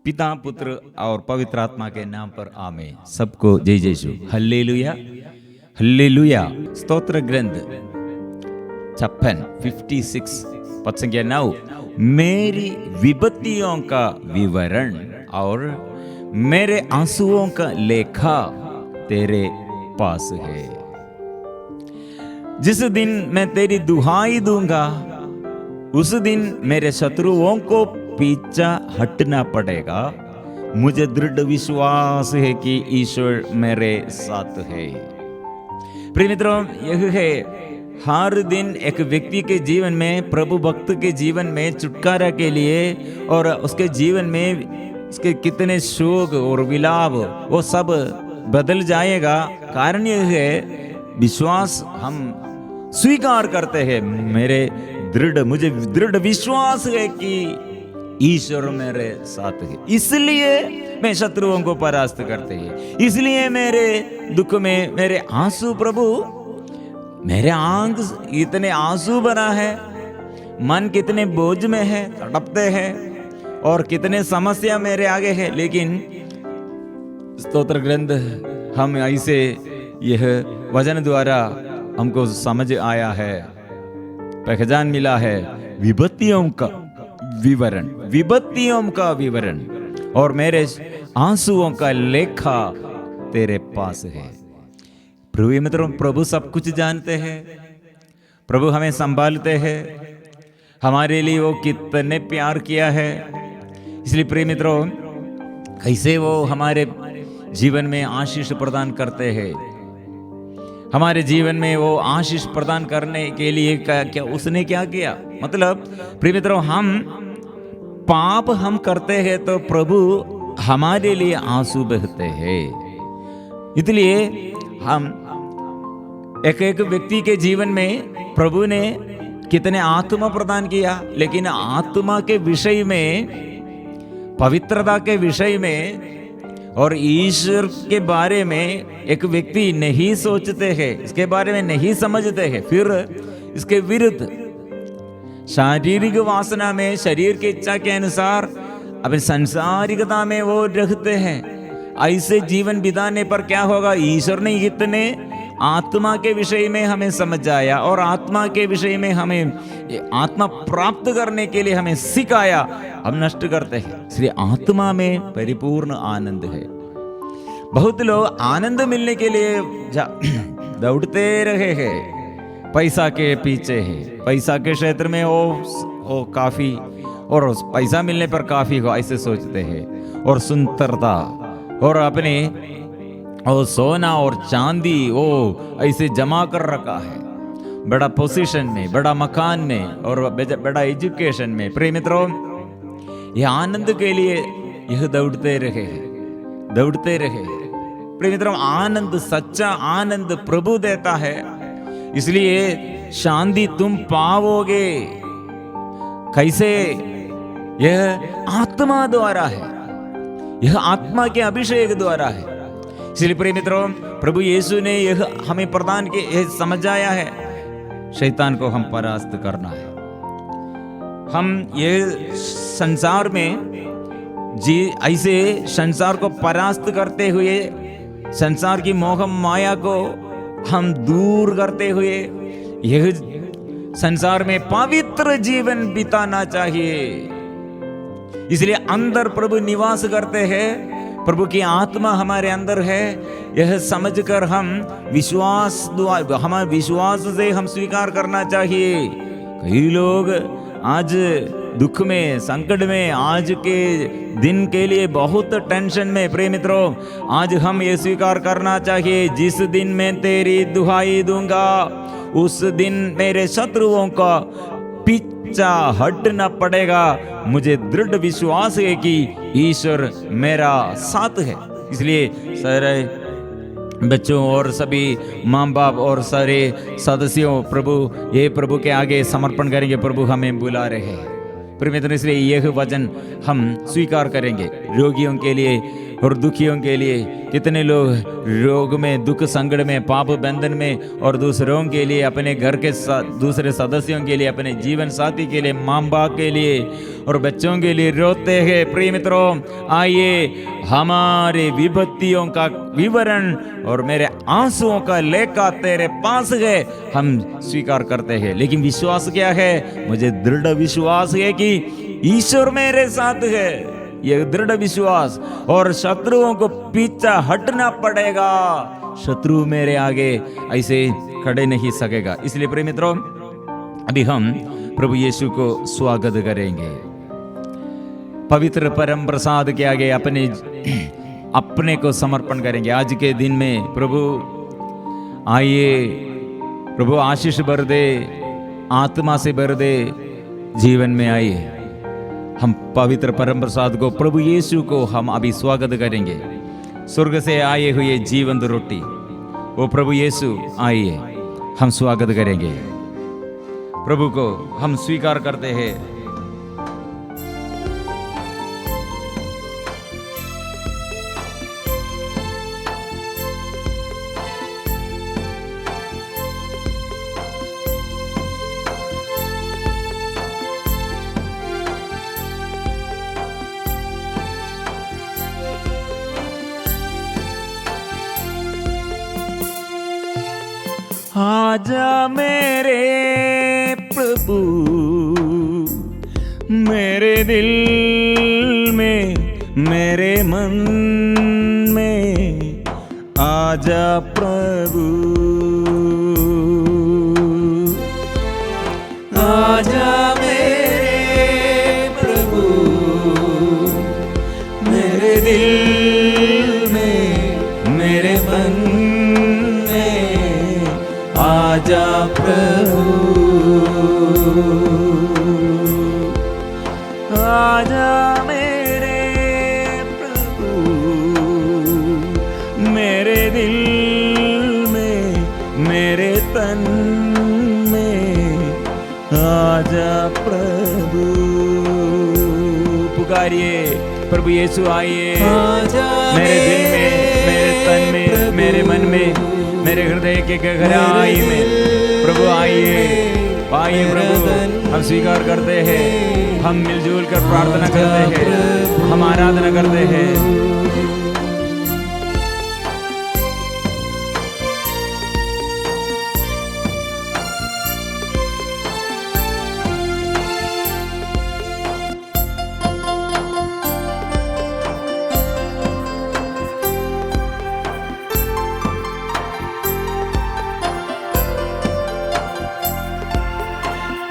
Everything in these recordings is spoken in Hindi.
पिता पुत्र और पवित्र आत्मा के नाम पर आमीन। सबको जय यीशु। Hallelujah hallelujah. स्तोत्र ग्रंथ 56 पद संख्या 9। मेरी विपत्तियों का विवरण और मेरे आंसुओं का लेखा तेरे पास है। जिस दिन मैं तेरी दुहाई दूंगा उस दिन मेरे शत्रुओं को पीछा हटना पड़ेगा। मुझे दृढ़ विश्वास है कि ईश्वर मेरे साथ है। प्रिय मित्रों, यह है हर दिन एक व्यक्ति के जीवन में, प्रभु भक्त के जीवन में छुटकारा के लिए और उसके जीवन में उसके कितने शोक और विलाप वो सब बदल जाएगा। कारण यह है विश्वास हम स्वीकार करते हैं। मुझे दृढ़ विश्वास है कि ईश्वर मेरे साथ है, इसलिए मैं शत्रुओं को परास्त करते हैं। इसलिए मेरे दुख में मेरे आंसू, प्रभु मेरे आंख इतने आंसू बना है, मन कितने बोझ में है, तड़पते हैं और कितने समस्या मेरे आगे है। लेकिन स्तोत्र ग्रंथ हम ऐसे यह वचन द्वारा हमको समझ आया है, पहचान मिला है। विपत्तियों का विवरण और मेरे आंसुओं का लेखा तेरे पास है। प्रिय मित्रों, प्रभु सब कुछ जानते हैं, प्रभु हमें संभालते हैं, हमारे लिए वो कितने प्यार किया है। इसलिए प्रिय मित्रों, कैसे वो हमारे जीवन में आशीष प्रदान करते हैं। हमारे जीवन में वो आशीष प्रदान करने के लिए क्या उसने क्या किया। मतलब प्रिय मित्रों, हम पाप हम करते हैं तो प्रभु हमारे लिए आंसू बहते हैं। इसलिए हम एक व्यक्ति के जीवन में प्रभु ने कितने आत्मा प्रदान किया, लेकिन आत्मा के विषय में, पवित्रता के विषय में और ईश्वर के बारे में एक व्यक्ति नहीं सोचते हैं, इसके बारे में नहीं समझते हैं। फिर इसके विरुद्ध शारीरिक वासना में, शरीर की इच्छा के अनुसार अपनी संसारिकता में वो रखते हैं। ऐसे जीवन बिताने पर क्या होगा? ईश्वर ने इतने आत्मा के विषय में हमें समझाया और आत्मा के विषय में हमें आत्मा प्राप्त करने के लिए हमें सिखाया, हम नष्ट करते हैं। इसलिए आत्मा में परिपूर्ण आनंद है। बहुत लोग आनंद मिलने के लिए दौड़ते रहे हैं, पैसा के पीछे है। पैसा के क्षेत्र में वो काफी, और पैसा मिलने पर काफी हो ऐसे सोचते हैं। और सुंदरता और अपने और सोना और चांदी वो ऐसे जमा कर रखा है, बड़ा पोजीशन में, बड़ा मकान में और बड़ा एजुकेशन में। प्रिय मित्रों, यह आनंद के लिए यह दौड़ते रहे। प्रिय मित्रों, आनंद, सच्चा आनंद प्रभु देता है। इसलिए शांति तुम पाओगे। कैसे? यह आत्मा द्वारा है, यह आत्मा के अभिषेक द्वारा है। इसलिए प्रिय मित्रों, प्रभु यीशु ने यह हमें प्रदान किया, समझाया है, शैतान को हम परास्त करना है। हम ये संसार में ऐसे संसार को परास्त करते हुए, संसार की मोह माया को हम दूर करते हुए यह संसार में पवित्र जीवन बिताना चाहिए। इसलिए अंदर प्रभु निवास करते हैं, प्रभु की आत्मा हमारे अंदर है। यह समझकर हमारे विश्वास से हम स्वीकार करना चाहिए। कई लोग आज दुख में, संकट में, आज के दिन के लिए बहुत टेंशन में। प्रिय मित्रों, आज हम ये स्वीकार करना चाहिए, जिस दिन मैं तेरी दुहाई दूंगा उस दिन मेरे शत्रुओं का पीछा हटना पड़ेगा। मुझे दृढ़ विश्वास है कि ईश्वर मेरा साथ है। इसलिए सारे बच्चों और सभी माँ बाप और सारे सदस्यों प्रभु के आगे समर्पण करेंगे। प्रभु हमें बुला रहे हैं। प्रिय मित्रों, इसलिए यह वचन हम स्वीकार करेंगे। रोगियों के लिए और दुखियों के लिए, कितने लोग रोग में, दुख संकट में, पाप बंधन में, और दूसरों के लिए, अपने घर के दूसरे सदस्यों के लिए, अपने जीवन साथी के लिए, माँ बाप के लिए और बच्चों के लिए रोते हैं। प्रिय मित्रों, आइए हमारे विपत्तियों का विवरण और मेरे आंसुओं का लेखा तेरे पास है, हम स्वीकार करते हैं। लेकिन विश्वास क्या है? मुझे दृढ़ विश्वास है कि ईश्वर मेरे साथ है, ये दृढ़ विश्वास। और शत्रुओं को पीछा हटना पड़ेगा, शत्रु मेरे आगे ऐसे खड़े नहीं सकेगा। इसलिए प्रिय मित्रों, अभी हम प्रभु यीशु को स्वागत करेंगे, पवित्र परम प्रसाद के आगे अपने को समर्पण करेंगे। आज के दिन में प्रभु आइए, प्रभु आशीष भर दे, आत्मा से भर दे, जीवन में आइए। हम पवित्र परम प्रसाद को, प्रभु यीशु को हम अभी स्वागत करेंगे। स्वर्ग से आए हुए जीवंत रोटी, वो प्रभु यीशु आइए, हम स्वागत करेंगे। प्रभु को हम स्वीकार करते हैं। आजा मेरे प्रभु, मेरे दिल में, मेरे मन में, आजा प्रभु, आजा मेरे प्रभु, मेरे दिल में, मेरे मन, आजा प्रभु, आजा मेरे प्रभु, मेरे दिल में, मेरे तन में, आजा प्रभु। पुकारिए, प्रभु यीशु आइए मेरे दिल में, मेरे तन में, मेरे मन में, मेरे हृदय के गहराई में। प्रभु आइए, आइए प्रभु, हम स्वीकार करते हैं, हम मिलजुल कर प्रार्थना करते हैं, हम आराधना करते हैं।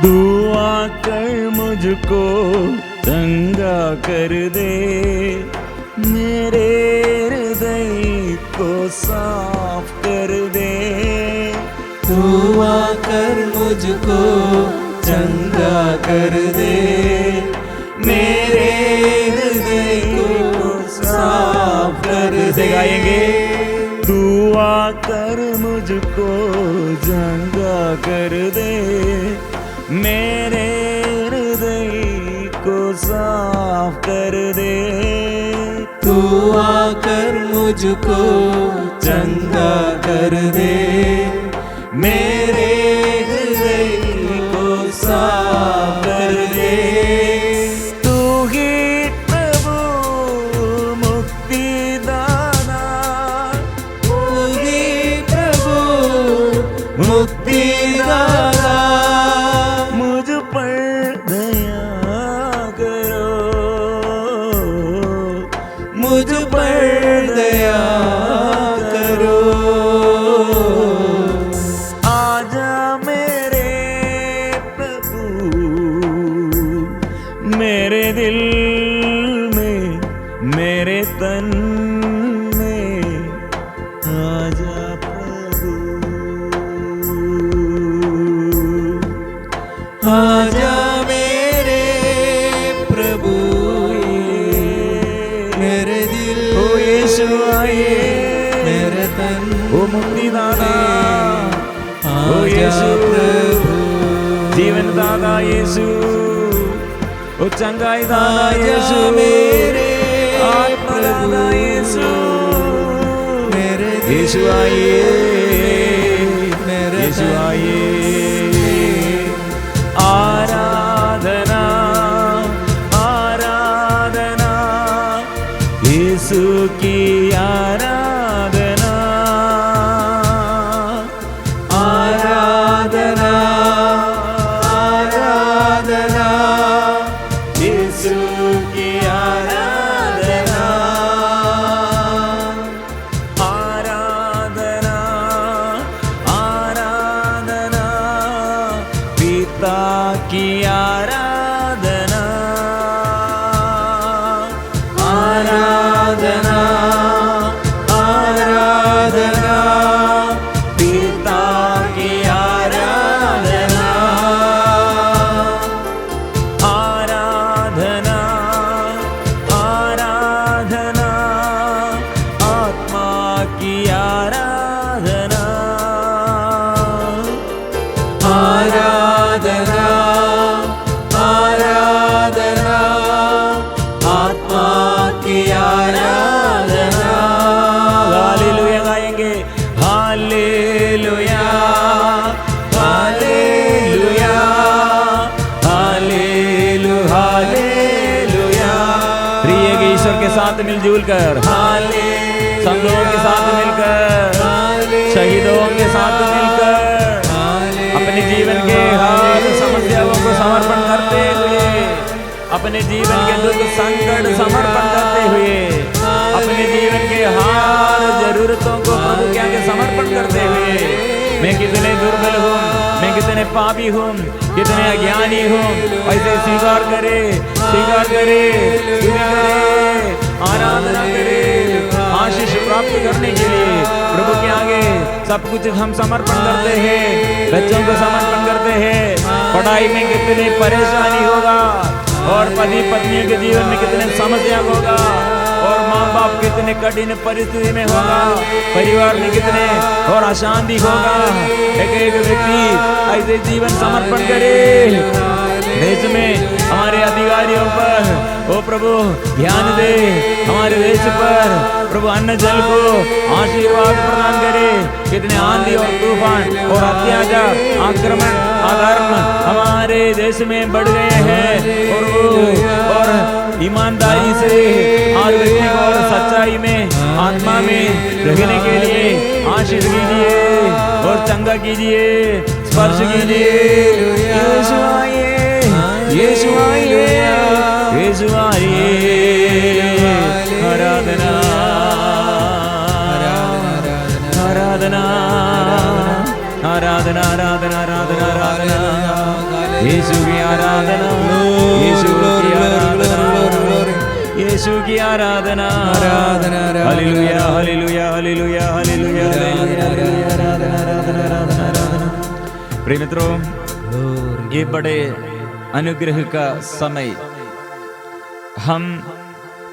दुआ कर मुझको चंगा कर दे, मेरे हृदय को साफ कर दे। दुआ कर मुझको चंगा कर दे, मेरे हृदय को साफ कर दे। गाएंगे, दुआ कर मुझको चंगा कर दे, मेरे हृदय को साफ कर दे। दुआ कर मुझको चंगा कर दे, मेरे हृदय को साफ कर दे। तू ही प्रभु मुक्तिदाता, तू ही प्रभु मुक्तिदाता, मुझ पर दया करो। आजा मेरे प्रभु, मेरे दिल में, मेरे तन में, आजा प्रभु, आजा मेरे प्रभु, मेरे दिल, ओ यीशु आइए, मेरे तन, ओ मुक्तिदाता, ओ यीशु प्रभु, जीवन दाता यीशु, ओ चंगाई दाता यीशु, मेरे आत्मा दाता यीशु। यीशु आइए, यीशु आइए। आराधना आराधना यीशु की आराधना, आराधना आराधना यीशु की आराधना, आराधना आराधना पिता की आराधना, आराधना आराधना पिता की आराधना, आराधना आराधना आत्मा की आराधना, आराधना आराधना आत्मा की आराधना। हालेलुया गाएंगे, हालेलुया हालेलुया हालेलुया हालेलुया। प्रिय ईश्वर के साथ मिलजुल कर, संतों के साथ मिलकर, शहीदों के साथ मिलकर, अपने जीवन के हर समस्याओं को समर्पण करते हुए, अपने जीवन के दुख संकट समर्पण करते हुए, अपने जीवन के हर जरूरतों को प्रभु के आगे समर्पण करते हुए, मैं कितने दुर्बल हूँ, मैं कितने पापी हूँ, कितने अज्ञानी हूँ, ऐसे स्वीकार करे, स्वीकार करे, स्वीकार करे, आराधना करे। आशीष प्राप्त करने के लिए प्रभु के आगे सब कुछ हम समर्पण करते हैं, बच्चों को समर्पण करते हैं। पढ़ाई में कितनी परेशानी होगा, और पति पत्नियों के जीवन में कितने समस्या होगा, और माँ बाप कितने कठिन परिस्थिति में होगा, परिवार में कितने और अशांति होगा। एक एक व्यक्ति ऐसे जीवन समर्पण करे। देश में हमारे अधिकारियों पर ओ प्रभु ध्यान दे, हमारे देश पर प्रभु अन्न जल को आशीर्वाद प्रदान करे। कितने आंधी और तूफान और अत्याचार, आक्रमण, अधर्म हमारे देश में बढ़ गए हैं, और ईमानदारी से हर व्यक्ति को और सच्चाई में आत्मा में रहने के लिए आशीष कीजिए और चंगा कीजिए, स्पर्श कीजिए। यीशु आइए, यीशु आइए, यीशु आइए। आराधना आराधना आराधना आराधना आराधना आराधना यीशु की आराधना, यीशु की आराधना, यीशु की आराधना, हालेलुया हालेलुया हालेलुया हालेलुया आराधना आराधना आराधना आराधना। प्रिय मित्रों, ये बड़े अनुग्रह का समय, हम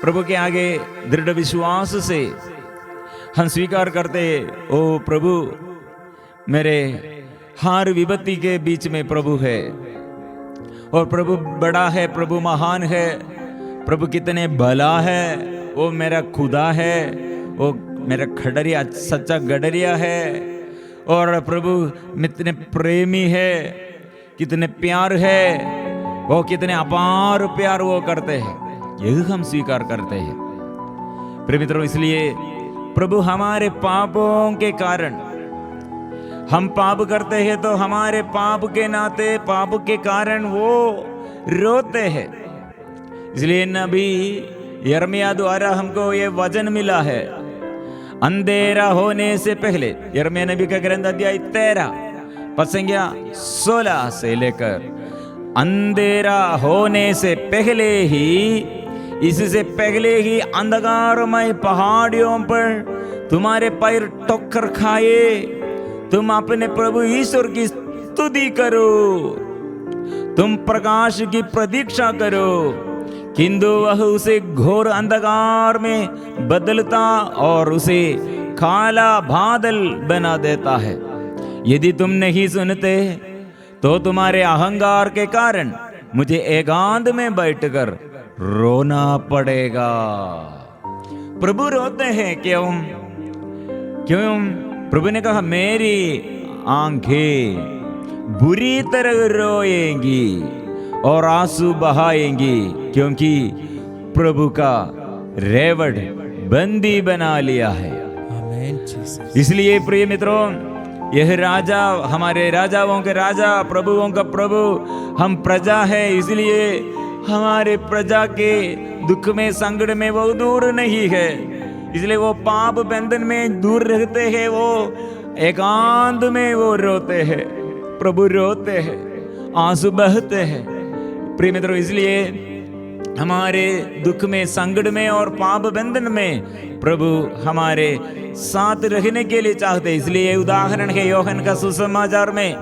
प्रभु के आगे दृढ़ विश्वास से हम स्वीकार करते, ओ प्रभु मेरे हर विपत्ति के बीच में प्रभु है, और प्रभु बड़ा है, प्रभु महान है, प्रभु कितने भला है, वो मेरा खुदा है, वो मेरा खडरिया सच्चा गडरिया है, और प्रभु कितने प्रेमी है, कितने प्यार है, वो कितने अपार प्यार वो करते हैं, यही हम स्वीकार करते हैं। प्रिय मित्रों, इसलिए प्रभु हमारे पापों के कारण, हम पाप करते हैं तो हमारे पाप के नाते, पाप के कारण वो रोते हैं। इसलिए नबी यिर्मयाह द्वारा हमको ये वचन मिला है, अंधेरा होने से पहले, यिर्मयाह नबी का ग्रंथ अध्याय 13 पद संख्या 16 से लेकर, अंधेरा होने से पहले ही, इससे पहले ही अंधकारमय पहाड़ियों पर तुम्हारे पैर ठोकर खाए, तुम अपने प्रभु ईश्वर की स्तुति करो, तुम प्रकाश की प्रतीक्षा करो, किंतु वह उसे घोर अंधकार में बदलता और उसे काला बादल बना देता है। यदि तुम नहीं सुनते तो तुम्हारे अहंकार के कारण मुझे एकांत में बैठकर रोना पड़ेगा। प्रभु रोते हैं क्यों? क्यों प्रभु ने कहा मेरी आंखें बुरी तरह रोएंगी और आंसू बहाएंगी, क्योंकि प्रभु का रेवड़ बंदी बना लिया है। इसलिए प्रिय मित्रों, यह राजा हमारे राजाओं के राजा, प्रभुओं का प्रभु, हम प्रजा है, इसलिए हमारे प्रजा के दुख में संकट में वो दूर नहीं है। इसलिए वो पाप बंधन में दूर रहते हैं, वो एकांत में वो रोते हैं, प्रभु रोते हैं, आंसू बहते हैं। प्रिय मित्रों, इसलिए हमारे दुख में संकट में और पाप बंधन में प्रभु हमारे साथ रहने के लिए चाहते। इसलिए उदाहरण है यूहन्ना का सुसमाचार में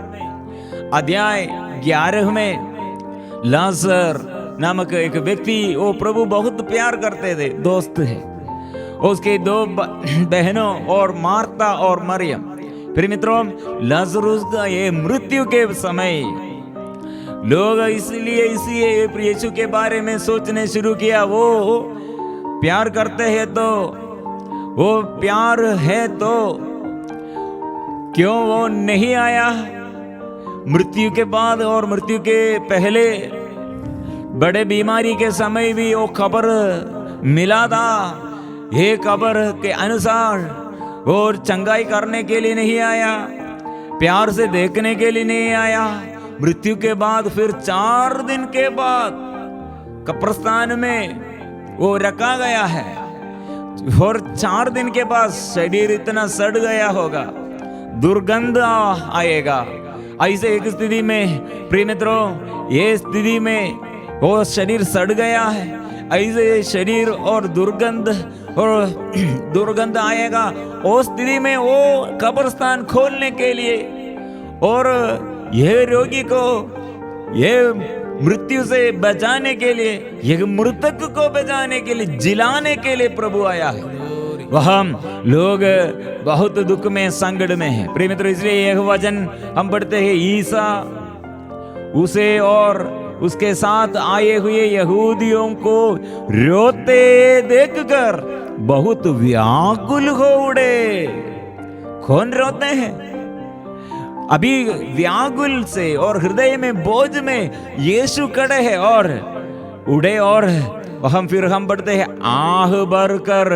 अध्याय 11 में लाजर नामक एक व्यक्ति, वो प्रभु बहुत प्यार करते थे, दोस्त है, उसके 2 बहनों और मार्ता और मरियम। फिर मित्रों, लाजरुस का ये मृत्यु के समय लोग इसलिए यीशु के बारे में सोचने शुरू किया, वो प्यार करते हैं तो, वो प्यार है तो क्यों वो नहीं आया मृत्यु के बाद और मृत्यु के पहले। बड़े बीमारी के समय भी वो खबर मिला था, ये खबर के अनुसार और चंगाई करने के लिए नहीं आया, प्यार से देखने के लिए नहीं आया। मृत्यु के बाद फिर 4 दिन के बाद कब्रिस्तान में वो रखा गया है, और 4 दिन के बाद शरीर इतना सड़ गया होगा, दुर्गंध आएगा। ऐसे एक स्थिति में प्रिय मित्रों, ये स्थिति में वो शरीर सड़ गया है, ऐसे शरीर और दुर्गंध आएगा। उस स्थिति में वो कब्रिस्तान खोलने के लिए और यह रोगी को यह मृत्यु से बचाने के लिए, यह मृतक को बचाने के लिए, जिलाने के लिए प्रभु आया है। वह लोग बहुत दुख में संकट में है प्रिय मित्रों। इसलिए यह वचन हम पढ़ते हैं, ईसा उसे और उसके साथ आए हुए यहूदियों को रोते देखकर बहुत व्याकुल हो उड़े। कौन रोते हैं? अभी व्याकुल से और हृदय में बोझ में यीशु खड़े हैं और उड़े। और हम पढ़ते हैं, आह भरकर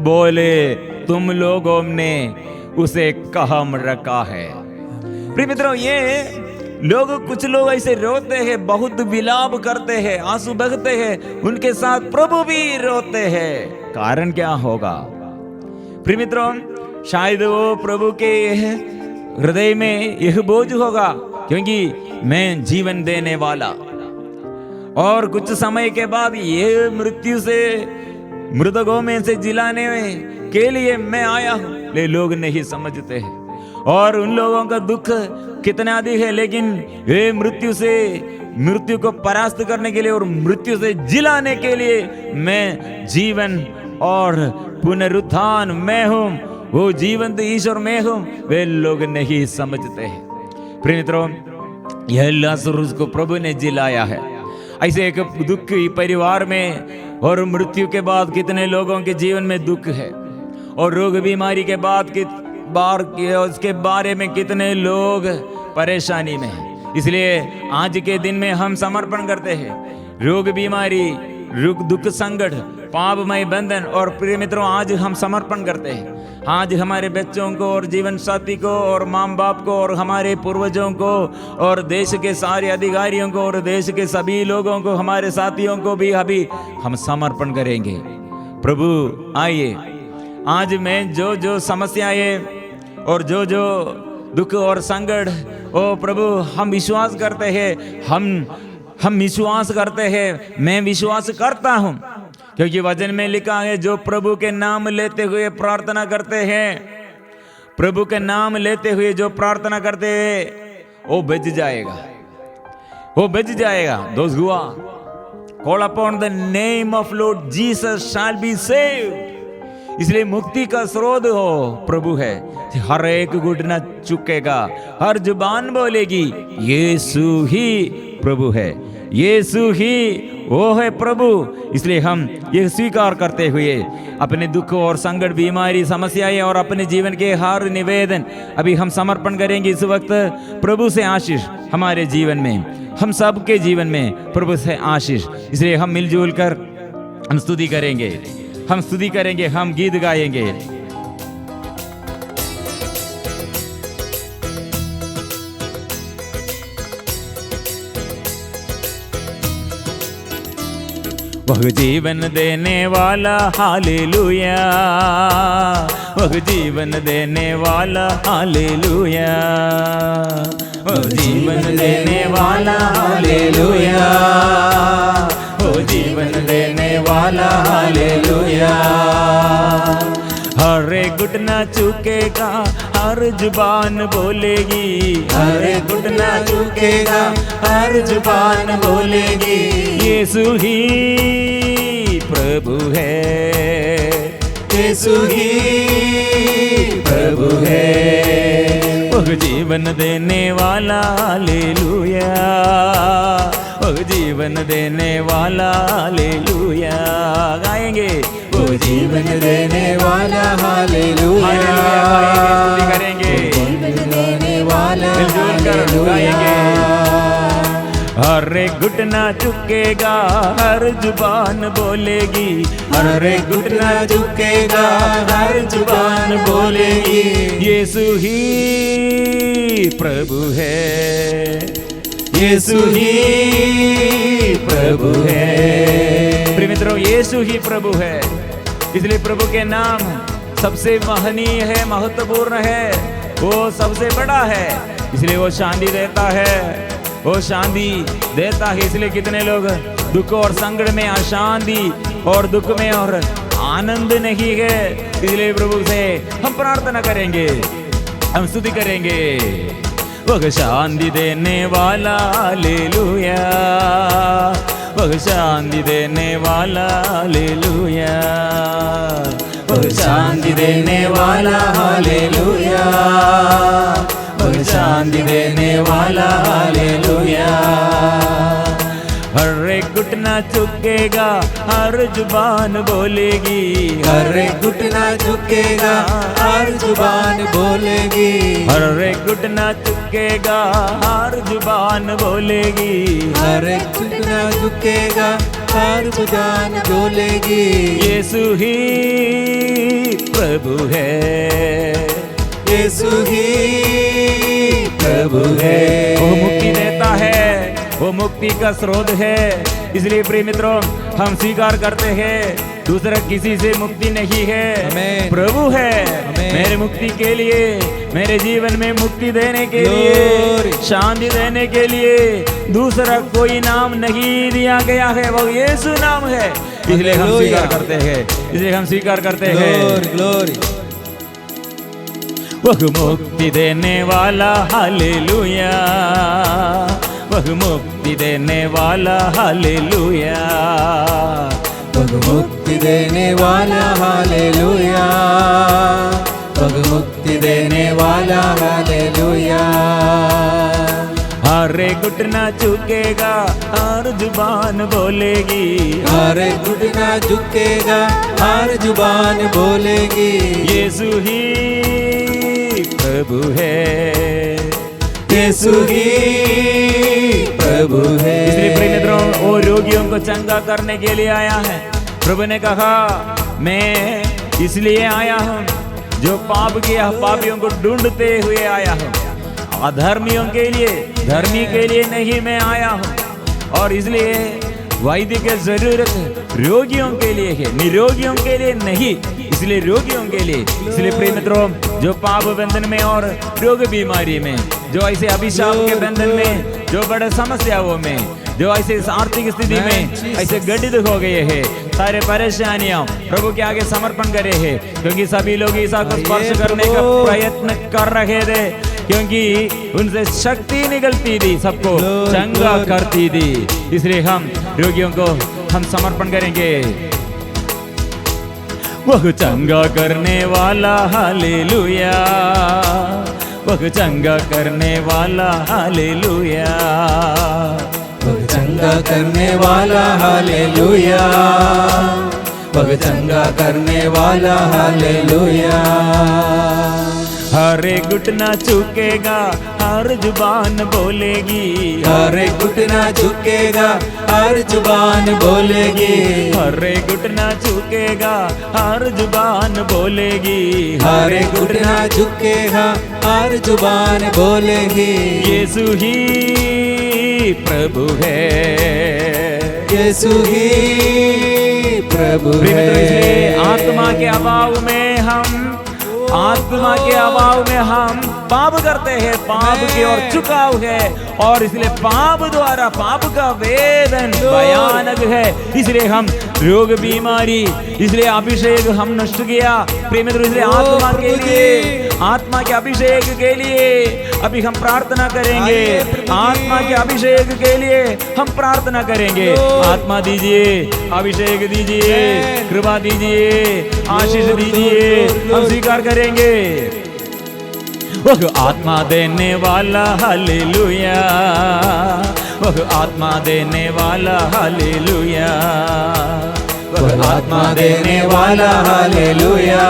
बोले, तुम लोगों ने उसे कहाँ रखा है। प्रिय मित्रों, ये लोग, कुछ लोग ऐसे रोते हैं, बहुत विलाप करते हैं, आंसू बहते हैं, उनके साथ प्रभु भी रोते हैं। कारण क्या होगा? प्रिय मित्रों, शायद वो प्रभु के हृदय में यह बोझ होगा, क्योंकि मैं जीवन देने वाला और कुछ समय के बाद ये मृत्यु से, मृतकों में से जिलाने के लिए मैं आया हूं। ले लोग नहीं समझते हैं और उन लोगों का दुख कितना अधिक है, लेकिन ये मृत्यु को परास्त करने के लिए और मृत्यु से जिलाने के लिए मैं जीवन और पुनरुत्थान मैं हूं, वो जीवंत ईश्वर मैं हूं, वे लोग नहीं समझते हैं। प्रिय मित्रों, यह लाजरुस को प्रभु ने जिलाया है। ऐसे एक दुखी परिवार में और मृत्यु के बाद कितने लोगों के जीवन में दुख है, और रोग बीमारी के बाद उसके बारे में कितने लोग परेशानी में हैं। इसलिए आज के दिन में हम समर्पण करते हैं, रोग बीमारी, दुख संकट, पापमय बंधन, और प्रिय मित्रों, आज हम समर्पण करते हैं। आज हमारे बच्चों को और जीवन साथी को और माँ बाप को और हमारे पूर्वजों को और देश के सारे अधिकारियों को और देश के सभी लोगों को, हमारे साथियों को भी अभी हम समर्पण करेंगे। प्रभु आइए, आज में जो समस्याएं और जो दुख और संकट, ओ प्रभु हम विश्वास करते हैं, हम विश्वास करते हैं, मैं विश्वास करता हूं, क्योंकि वचन में लिखा है, जो प्रभु के नाम लेते हुए प्रार्थना करते हैं, प्रभु के नाम लेते हुए जो प्रार्थना करते हैं वो बच जाएगा, वो बच जाएगा। Those who call upon the name of Lord Jesus shall be saved। इसलिए मुक्ति का स्रोत हो प्रभु है। हर एक घुटना झुकेगा, हर जुबान बोलेगी यीशु ही प्रभु है। यीशु ही वो है प्रभु। इसलिए हम ये स्वीकार करते हुए अपने दुख और संकट, बीमारी, समस्याएं और अपने जीवन के हर निवेदन अभी हम समर्पण करेंगे इस वक्त। प्रभु से आशीष हमारे जीवन में, हम सबके जीवन में प्रभु से आशीष। इसलिए हम मिलजुल कर हम स्तुति करेंगे, हम स्तुति करेंगे, हम गीत गाएंगे। वह जीवन देने वाला हालेलुया, वह जीवन देने वाला हालेलुया, वह जीवन देने वाला हालेलुया, वह जीवन देने वाला हालेलुया। हर एक घुटना झुकेगा, हर जुबान बोलेगी, हर एक घुटना झुकेगा, हर जुबान बोलेगी, यीशु ही प्रभु है, यीशु ही प्रभु है। वह जीवन देने वाला हालेलुया, वह जीवन देने वाला हालेलुया। गाएंगे वो जीवन देने वाला हालेलुया, स्तुति करेंगे, जीवन देने वाला हालेलुया। हर एक घुटना झुकेगा, हर जुबान बोलेगी, हर एक घुटना झुकेगा, हर जुबान बोलेगी, यीशु ही प्रभु है, यीशु ही प्रभु है। प्रिय मित्रों, यीशु ही प्रभु है। इसलिए प्रभु के नाम सबसे महनीय है, महत्वपूर्ण है, वो सबसे बड़ा है। इसलिए वो शांति देता है, वो शांति देता है। इसलिए कितने लोग दुख और संकट में अशांति और दुख में और आनंद नहीं है। इसलिए प्रभु से हम प्रार्थना करेंगे, हम स्तुति करेंगे। वह शांति देने वाला हालेलुया, वह शांति देने वाला हालेलुया, वह शांति देने वाला हालेलुया, वह शांति देने वाला हालेलुया। हर एक घुटना झुकेगा, हर जुबान बोलेगी, हर एक घुटना झुकेगा, हर जुबान बोलेगी, हर एक घुटना झुकेगा, हर जुबान बोलेगी, हर एक घुटना झुकेगा, हर जुबान बोलेगी, यीशु ही प्रभु है, यीशु ही प्रभु है। वो मुक्ति देता है, वो मुक्ति का स्रोत है। इसलिए प्रिय मित्रों, हम स्वीकार करते हैं दूसरा किसी से मुक्ति नहीं है, प्रभु है मेरे मुक्ति के लिए, मेरे जीवन में मुक्ति देने के लिए, शांति देने के लिए दूसरा कोई नाम नहीं दिया गया है, वो यीशु नाम है। इसलिए हम स्वीकार करते हैं, इसलिए हम स्वीकार करते हैं। ग्लोरी। वह मुक्ति देने वाला हालेलुया, वह मुक्ति देने वाला हालेलुया, वह मुक्ति देने वाला हालेलुया, वह मुक्ति देने वाला हालेलुया। हर एक घुटना झुकेगा, हर जुबान बोलेगी, हर एक घुटना झुकेगा, हर जुबान बोलेगी, यीशु ही प्रभु है, यीशु ही प्रभु है। इसलिए प्रिय मित्रों, वो रोगियों को चंगा करने के लिए आया है। प्रभु ने कहा, मैं इसलिए आया हूँ जो पाप किया पापियों को ढूंढते हुए आया हूँ, अधर्मियों के लिए, धर्मी के लिए नहीं मैं आया हूँ। और इसलिए वैद्य की जरूरत रोगियों के लिए है, निरोगियों के लिए नहीं, इसलिए रोगियों के लिए। इसलिए प्रिय मित्रों, जो पाप बंधन में और रोग बीमारी में, जो ऐसे अभिशाप के बंधन में, जो बड़े समस्याओं में, जो ऐसे आर्थिक स्थिति में ऐसे गठित हो गए हैं, सारे परेशानियां प्रभु के आगे समर्पण करे हैं, क्योंकि सभी लोग ईसा को स्पर्श करने का प्रयत्न कर रहे थे, क्योंकि उनसे शक्ति निकलती थी, सबको चंगा करती थी। इसलिए हम रोगियों को हम समर्पण करेंगे। वह चंगा करने वाला हालेलुया, वह चंगा करने वाला हालेलुया, वह चंगा चंगा करने वाला हालेलुया, वह चंगा करने वाला हालेलुया। हर एक घुटना झुकेगा, हर जुबान बोलेगी, हर एक घुटना झुकेगा, हर जुबान बोलेगी, हर एक घुटना झुकेगा, हर जुबान बोलेगी, हर एक घुटना झुकेगा, हर जुबान बोलेगी। यीशु ही प्रभु है, यीशु ही प्रभु है। इसलिए आत्मा के अभाव में हम पाप करते हैं, पाप की ओर झुकाव है, और इसलिए पाप द्वारा पाप का वेदन भयानक है। इसलिए हम रोग बीमारी, इसलिए अभिषेक हम नष्ट किया प्रेम मित्रों। इसलिए आत्मा के अभिषेक के लिए अभी हम प्रार्थना करेंगे, आत्मा के अभिषेक के लिए हम प्रार्थना करेंगे। आत्मा दीजिए, अभिषेक दीजिए, कृपा दीजिए, आशीष दीजिए, हम स्वीकार करेंगे। वह आत्मा देने वाला हालेलुया, वह आत्मा देने वाला हालेलुया, वह आत्मा देने वाला हालेलुया,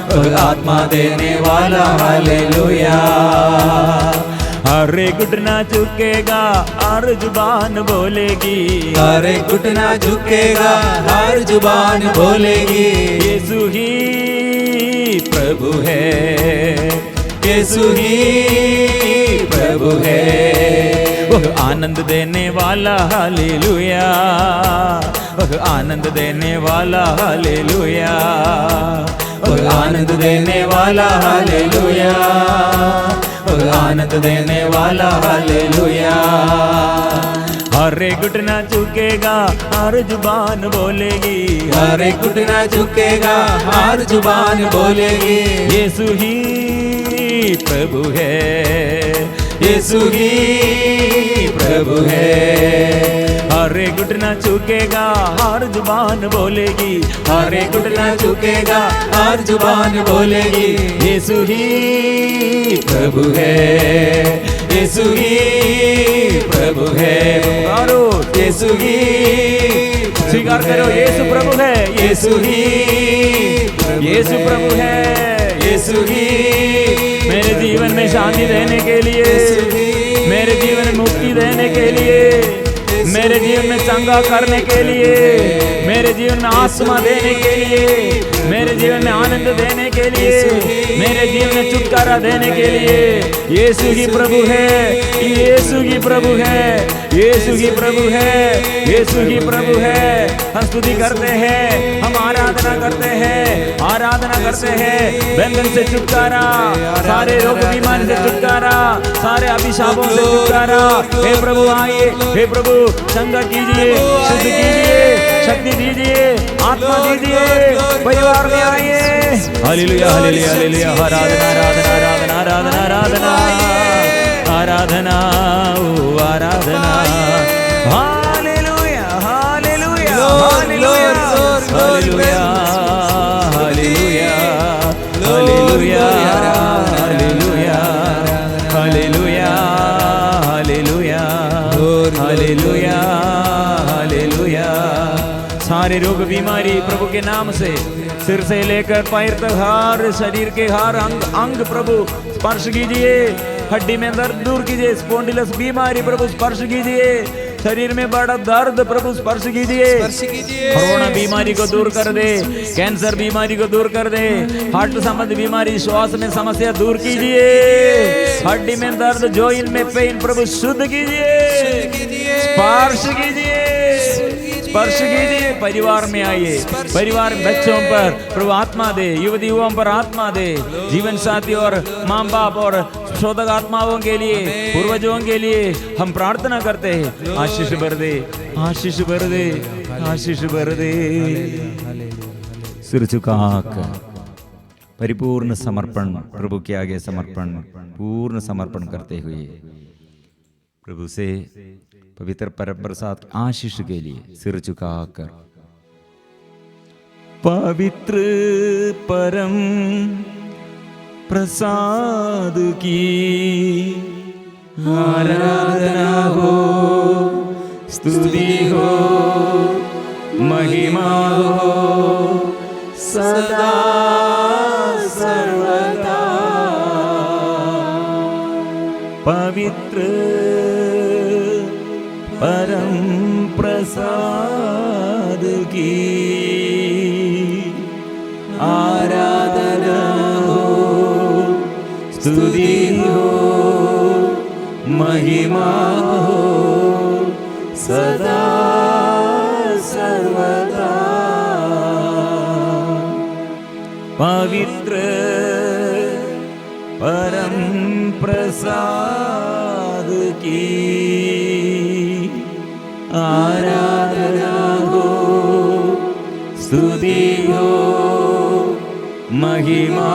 वह आत्मा देने वाला हालेलुया। हर एक घुटना झुकेगा, हर जुबान बोलेगी, हर एक घुटना झुकेगा, हर जुबान बोलेगी। यीशु ही प्रभु है, यीशु ही प्रभु है। वह आनंद देने वाला हालेलुया, वह आनंद देने वाला हालेलुया, वह आनंद देने वाला हालेलुया, वह आनंद देने वाला हालेलुया। हर एक घुटना झुकेगा, हर जुबान बोलेगी, हर एक घुटना झुकेगा, हर जुबान बोलेगी। यीशु ही प्रभु है, यीशु ही प्रभु है। हर एक घुटना झुकेगा, हर जुबान बोलेगी, हर एक घुटना झुकेगा, हर जुबान बोलेगी। यीशु ही प्रभु है, यीशु ही प्रभु है। यीशु ही स्वीकार करो, यीशु प्रभु है, यीशु ही यीशु प्रभु है, यीशु ही मेरे जीवन में शांति देने के लिए, मेरे जीवन में मुक्ति देने के लिए, मेरे जीवन में चंगा करने के लिए, मेरे जीवन में आत्मा देने के लिए, मेरे जीवन में आनंद देने के लिए, मेरे जीवन में छुटकारा देने के लिए यीशु ही प्रभु है, यीशु ही प्रभु है, यीशु ही प्रभु है, यीशु ही प्रभु है। हम स्तुति करते हैं, हम आराधना करते हैं, आराधना करते हैं। बंधन से छुटकारा, सारे रोग बीमारी से छुटकारा, सारे अभिशापों से छुटकारा। हे प्रभु आइए, हे प्रभु चंगा कीजिए, शुद्ध कीजिए, शक्ति दीजिए, आत्मा दीजिए, परिवार में आइए। हालेलुया हालेलुया हालेलुया, आराधना आराधना आराधना आराधना आराधना आराधना ओ आराधना। Hallelujah hallelujah hallelujah hallelujah hallelujah hallelujah hallelujah hallelujah hallelujah hallelujah hallelujah. सारे रोग बीमारी प्रभु के नाम से, सिर से लेकर पैर तक हर शरीर के हर अंग प्रभु स्पर्श कीजिए। हड्डी में दर्द दूर कीजिए, स्पॉन्डिलस बीमारी प्रभु स्पर्श कीजिए। शरीर में बड़ा दर्द प्रभु स्पर्श कीजिए। कोरोना बीमारी को दूर कर दे, कैंसर बीमारी को दूर कर दे, हार्ट संबंधी बीमारी, श्वास में समस्या दूर कीजिए। हड्डी में दर्द, जॉइंट में पेन प्रभु शुद्ध कीजिए, स्पर्श कीजिए, स्पर्श कीजिए। परिवार में आइए, परिवार में बच्चों पर प्रभु आत्मा दे, युवती युवाओं पर आत्मा दे, जीवन साथी और माँ बाप और शोधक आत्माओं के लिए, पूर्वजों के लिए हम प्रार्थना करते हैं। आशीष भर दे, आशीष भर दे, आशीष भर दे। सिर झुकाकर परिपूर्ण समर्पण प्रभु के आगे समर्पण, पूर्ण समर्पण करते हुए प्रभु से पवित्र परप्रसाद आशीष के लिए सिर झुकाकर पवित्र परम प्रसाद की आराधना हो, स्तुति हो महिमा हो सदा सर्वदा। पवित्र परम प्रसाद की आराधना हो, स्तुति हो महिमा हो सदा सर्वदा। पवित्र परम प्रसाद की आराधना हो, स्तुति हो महिमा